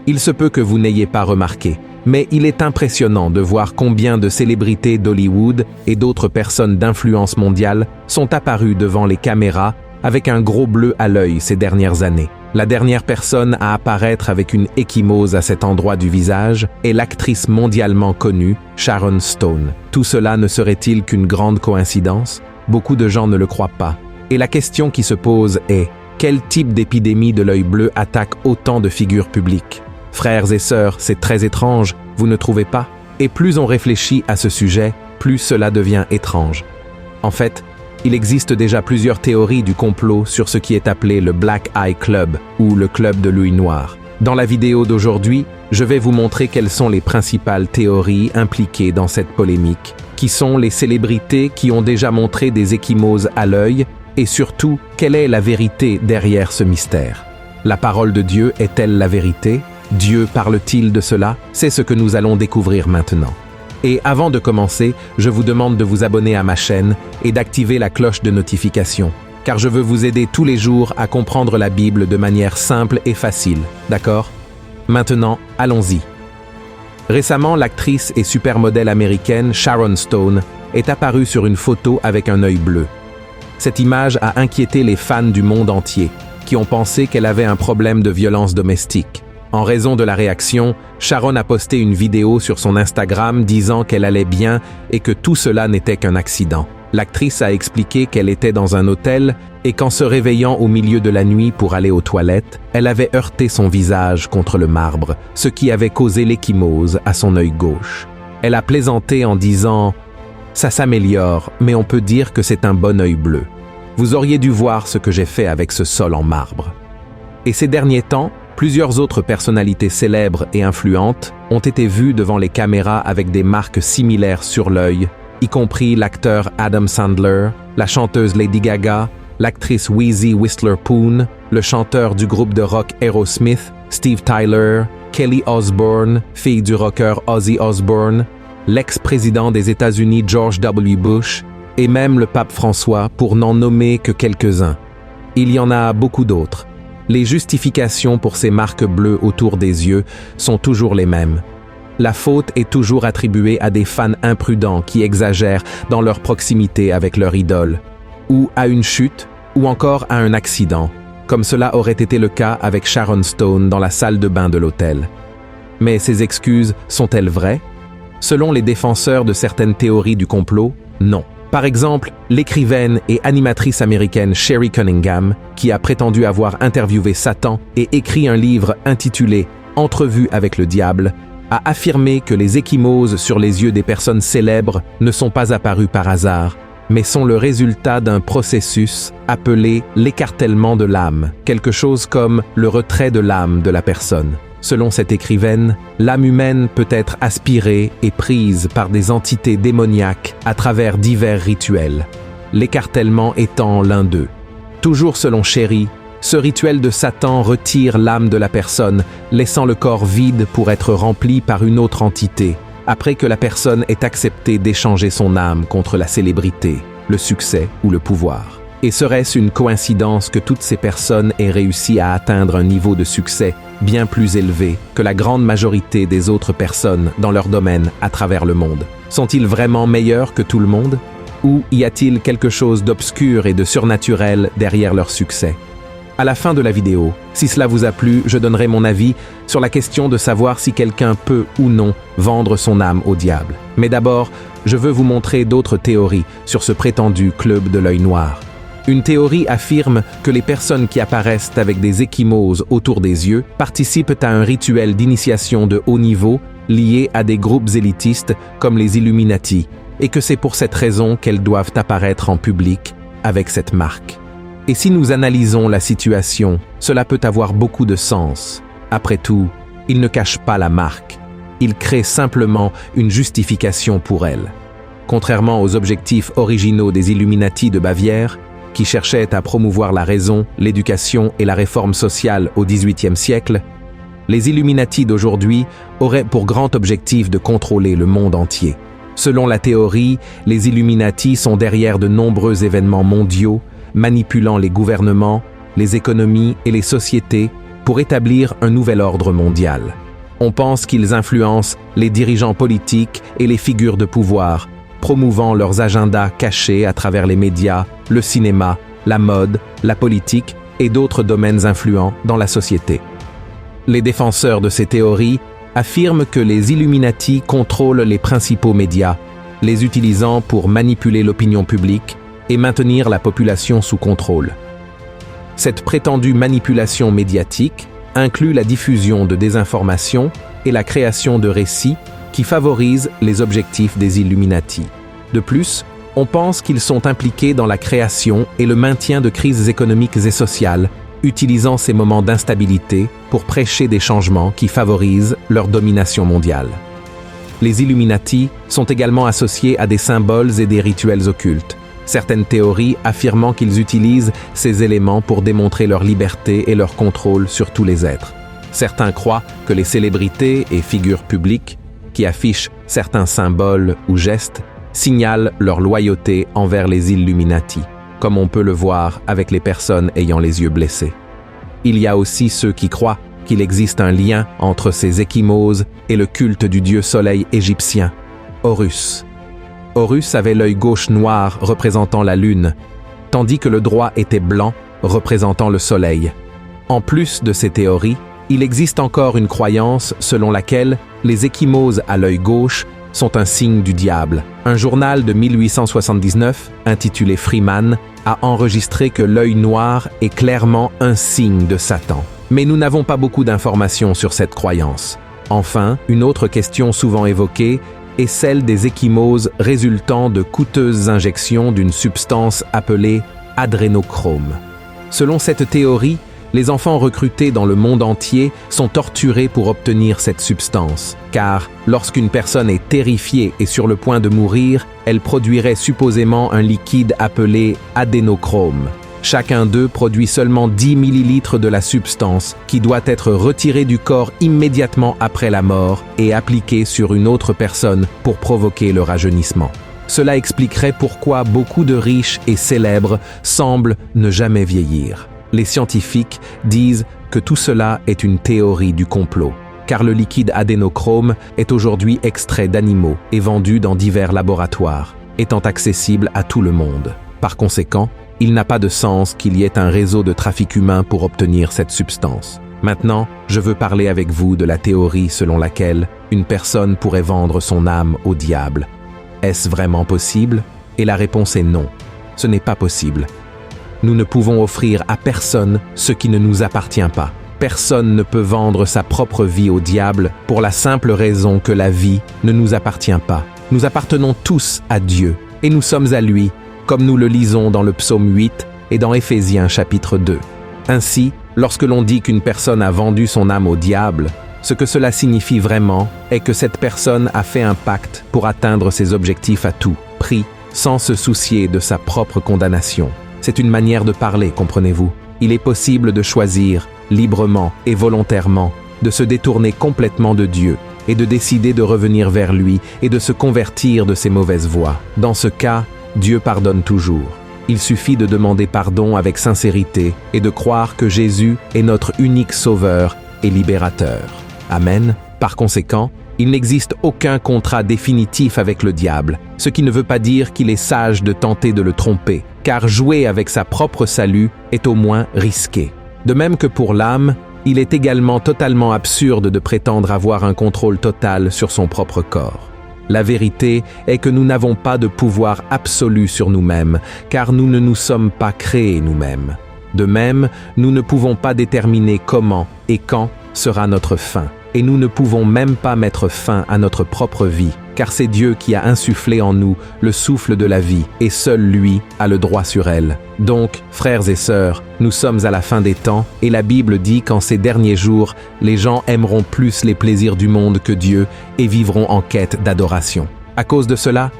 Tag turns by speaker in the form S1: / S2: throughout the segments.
S1: Il se peut que vous n'ayez pas remarqué, mais il est impressionnant de voir combien de célébrités d'Hollywood et d'autres personnes d'influence mondiale sont apparues devant les caméras avec un gros bleu à l'œil ces dernières années. La dernière personne à apparaître avec une ecchymose à cet endroit du visage est l'actrice mondialement connue, Sharon Stone. Tout cela ne serait-il qu'une grande coïncidence? Beaucoup de gens ne le croient pas. Et la question qui se pose est, quel type d'épidémie de l'œil bleu attaque autant de figures publiques? Frères et sœurs, c'est très étrange, vous ne trouvez pas? Et plus on réfléchit à ce sujet, plus cela devient étrange. En fait, il existe déjà plusieurs théories du complot sur ce qui est appelé le Black Eye Club ou le Club de l'œil noir. Dans la vidéo d'aujourd'hui, je vais vous montrer quelles sont les principales théories impliquées dans cette polémique, qui sont les célébrités qui ont déjà montré des ecchymoses à l'œil et surtout, quelle est la vérité derrière ce mystère? La parole de Dieu est-elle la vérité? Dieu parle-t-il de cela? C'est ce que nous allons découvrir maintenant. Et avant de commencer, je vous demande de vous abonner à ma chaîne et d'activer la cloche de notification, car je veux vous aider tous les jours à comprendre la Bible de manière simple et facile, d'accord? Maintenant, allons-y. Récemment, l'actrice et supermodèle américaine Sharon Stone est apparue sur une photo avec un œil bleu. Cette image a inquiété les fans du monde entier, qui ont pensé qu'elle avait un problème de violence domestique. En raison de la réaction, Sharon a posté une vidéo sur son Instagram disant qu'elle allait bien et que tout cela n'était qu'un accident. L'actrice a expliqué qu'elle était dans un hôtel et qu'en se réveillant au milieu de la nuit pour aller aux toilettes, elle avait heurté son visage contre le marbre, ce qui avait causé l'ecchymose à son œil gauche. Elle a plaisanté en disant « Ça s'améliore, mais on peut dire que c'est un bon œil bleu. Vous auriez dû voir ce que j'ai fait avec ce sol en marbre. » Et ces derniers temps, plusieurs autres personnalités célèbres et influentes ont été vues devant les caméras avec des marques similaires sur l'œil, y compris l'acteur Adam Sandler, la chanteuse Lady Gaga, l'actrice Weezy Whistler-Poon, le chanteur du groupe de rock Aerosmith, Steve Tyler, Kelly Osbourne, fille du rocker Ozzy Osbourne, l'ex-président des États-Unis George W. Bush, et même le pape François, pour n'en nommer que quelques-uns. Il y en a beaucoup d'autres. Les justifications pour ces marques bleues autour des yeux sont toujours les mêmes. La faute est toujours attribuée à des fans imprudents qui exagèrent dans leur proximité avec leur idole, ou à une chute, ou encore à un accident, comme cela aurait été le cas avec Sharon Stone dans la salle de bain de l'hôtel. Mais ces excuses sont-elles vraies? Selon les défenseurs de certaines théories du complot, non. Par exemple, l'écrivaine et animatrice américaine Sherry Cunningham, qui a prétendu avoir interviewé Satan et écrit un livre intitulé « Entrevue avec le diable », a affirmé que les ecchymoses sur les yeux des personnes célèbres ne sont pas apparues par hasard, mais sont le résultat d'un processus appelé l'écartèlement de l'âme, quelque chose comme le retrait de l'âme de la personne. Selon cette écrivaine, l'âme humaine peut être aspirée et prise par des entités démoniaques à travers divers rituels, l'écartèlement étant l'un d'eux. Toujours selon Sherry, ce rituel de Satan retire l'âme de la personne, laissant le corps vide pour être rempli par une autre entité, après que la personne ait accepté d'échanger son âme contre la célébrité, le succès ou le pouvoir. Et serait-ce une coïncidence que toutes ces personnes aient réussi à atteindre un niveau de succès bien plus élevé que la grande majorité des autres personnes dans leur domaine à travers le monde? Sont-ils vraiment meilleurs que tout le monde? Ou y a-t-il quelque chose d'obscur et de surnaturel derrière leur succès? À la fin de la vidéo, si cela vous a plu, je donnerai mon avis sur la question de savoir si quelqu'un peut ou non vendre son âme au diable. Mais d'abord, je veux vous montrer d'autres théories sur ce prétendu club de l'œil noir. Une théorie affirme que les personnes qui apparaissent avec des ecchymoses autour des yeux participent à un rituel d'initiation de haut niveau lié à des groupes élitistes comme les Illuminati, et que c'est pour cette raison qu'elles doivent apparaître en public avec cette marque. Et si nous analysons la situation, cela peut avoir beaucoup de sens. Après tout, ils ne cachent pas la marque. Ils créent simplement une justification pour elle. Contrairement aux objectifs originaux des Illuminati de Bavière, qui cherchaient à promouvoir la raison, l'éducation et la réforme sociale au XVIIIe siècle, les Illuminati d'aujourd'hui auraient pour grand objectif de contrôler le monde entier. Selon la théorie, les Illuminati sont derrière de nombreux événements mondiaux, manipulant les gouvernements, les économies et les sociétés pour établir un nouvel ordre mondial. On pense qu'ils influencent les dirigeants politiques et les figures de pouvoir, promouvant leurs agendas cachés à travers les médias, le cinéma, la mode, la politique et d'autres domaines influents dans la société. Les défenseurs de ces théories affirment que les Illuminati contrôlent les principaux médias, les utilisant pour manipuler l'opinion publique et maintenir la population sous contrôle. Cette prétendue manipulation médiatique inclut la diffusion de désinformation et la création de récits qui favorisent les objectifs des Illuminati. De plus, on pense qu'ils sont impliqués dans la création et le maintien de crises économiques et sociales, utilisant ces moments d'instabilité pour prêcher des changements qui favorisent leur domination mondiale. Les Illuminati sont également associés à des symboles et des rituels occultes, certaines théories affirmant qu'ils utilisent ces éléments pour démontrer leur liberté et leur contrôle sur tous les êtres. Certains croient que les célébrités et figures publiques qui affichent certains symboles ou gestes signalent leur loyauté envers les Illuminati, comme on peut le voir avec les personnes ayant les yeux blessés. Il y a aussi ceux qui croient qu'il existe un lien entre ces ecchymoses et le culte du dieu soleil égyptien, Horus. Horus avait l'œil gauche noir représentant la lune, tandis que le droit était blanc représentant le soleil. En plus de ces théories, il existe encore une croyance selon laquelle les ecchymoses à l'œil gauche sont un signe du diable. Un journal de 1879, intitulé Freeman, a enregistré que l'œil noir est clairement un signe de Satan. Mais nous n'avons pas beaucoup d'informations sur cette croyance. Enfin, une autre question souvent évoquée est celle des ecchymoses résultant de coûteuses injections d'une substance appelée adrénochrome. Selon cette théorie, les enfants recrutés dans le monde entier sont torturés pour obtenir cette substance, car lorsqu'une personne est terrifiée et sur le point de mourir, elle produirait supposément un liquide appelé adénochrome. Chacun d'eux produit seulement 10 millilitres de la substance qui doit être retirée du corps immédiatement après la mort et appliquée sur une autre personne pour provoquer le rajeunissement. Cela expliquerait pourquoi beaucoup de riches et célèbres semblent ne jamais vieillir. Les scientifiques disent que tout cela est une théorie du complot, car le liquide adénochrome est aujourd'hui extrait d'animaux et vendu dans divers laboratoires, étant accessible à tout le monde. Par conséquent, il n'a pas de sens qu'il y ait un réseau de trafic humain pour obtenir cette substance. Maintenant, je veux parler avec vous de la théorie selon laquelle une personne pourrait vendre son âme au diable. Est-ce vraiment possible? Et la réponse est non. Ce n'est pas possible. Nous ne pouvons offrir à personne ce qui ne nous appartient pas. Personne ne peut vendre sa propre vie au diable pour la simple raison que la vie ne nous appartient pas. Nous appartenons tous à Dieu et nous sommes à lui, comme nous le lisons dans le psaume 8 et dans Éphésiens chapitre 2. Ainsi, lorsque l'on dit qu'une personne a vendu son âme au diable, ce que cela signifie vraiment est que cette personne a fait un pacte pour atteindre ses objectifs à tout prix, sans se soucier de sa propre condamnation. C'est une manière de parler, comprenez-vous? Il est possible de choisir, librement et volontairement, de se détourner complètement de Dieu et de décider de revenir vers lui et de se convertir de ses mauvaises voies. Dans ce cas, Dieu pardonne toujours. Il suffit de demander pardon avec sincérité et de croire que Jésus est notre unique sauveur et libérateur. Amen. Par conséquent, il n'existe aucun contrat définitif avec le diable, ce qui ne veut pas dire qu'il est sage de tenter de le tromper, car jouer avec sa propre salut est au moins risqué. De même que pour l'âme, il est également totalement absurde de prétendre avoir un contrôle total sur son propre corps. La vérité est que nous n'avons pas de pouvoir absolu sur nous-mêmes, car nous ne nous sommes pas créés nous-mêmes. De même, nous ne pouvons pas déterminer comment et quand sera notre fin. Et nous ne pouvons même pas mettre fin à notre propre vie, car c'est Dieu qui a insufflé en nous le souffle de la vie, et seul lui a le droit sur elle. Donc, frères et sœurs, nous sommes à la fin des temps, et la Bible dit qu'en ces derniers jours, les gens aimeront plus les plaisirs du monde que Dieu, et vivront en quête d'adoration. À cause de cela,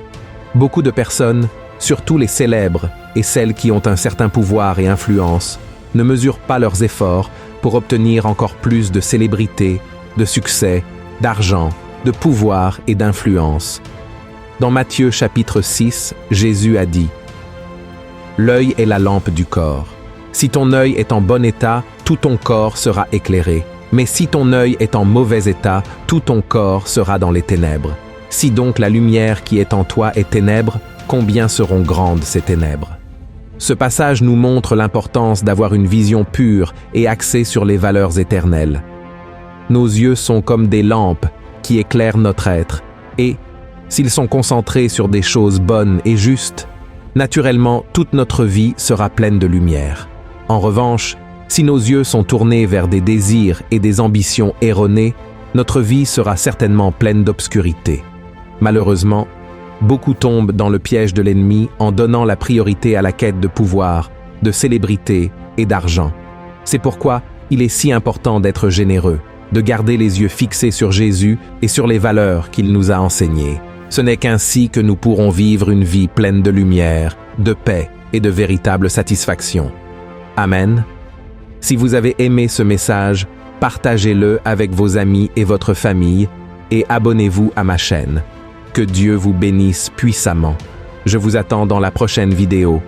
S1: beaucoup de personnes, surtout les célèbres et celles qui ont un certain pouvoir et influence, ne mesurent pas leurs efforts pour obtenir encore plus de célébrité, de succès, d'argent, de pouvoir et d'influence. Dans Matthieu chapitre 6, Jésus a dit « L'œil est la lampe du corps. Si ton œil est en bon état, tout ton corps sera éclairé. Mais si ton œil est en mauvais état, tout ton corps sera dans les ténèbres. Si donc la lumière qui est en toi est ténèbre, combien seront grandes ces ténèbres? Ce passage nous montre l'importance d'avoir une vision pure et axée sur les valeurs éternelles. Nos yeux sont comme des lampes qui éclairent notre être, et, s'ils sont concentrés sur des choses bonnes et justes, naturellement toute notre vie sera pleine de lumière. En revanche, si nos yeux sont tournés vers des désirs et des ambitions erronées, notre vie sera certainement pleine d'obscurité. Malheureusement, beaucoup tombent dans le piège de l'ennemi en donnant la priorité à la quête de pouvoir, de célébrité et d'argent. C'est pourquoi il est si important d'être généreux, de garder les yeux fixés sur Jésus et sur les valeurs qu'il nous a enseignées. Ce n'est qu'ainsi que nous pourrons vivre une vie pleine de lumière, de paix et de véritable satisfaction. Amen. Si vous avez aimé ce message, partagez-le avec vos amis et votre famille et abonnez-vous à ma chaîne. Que Dieu vous bénisse puissamment. Je vous attends dans la prochaine vidéo.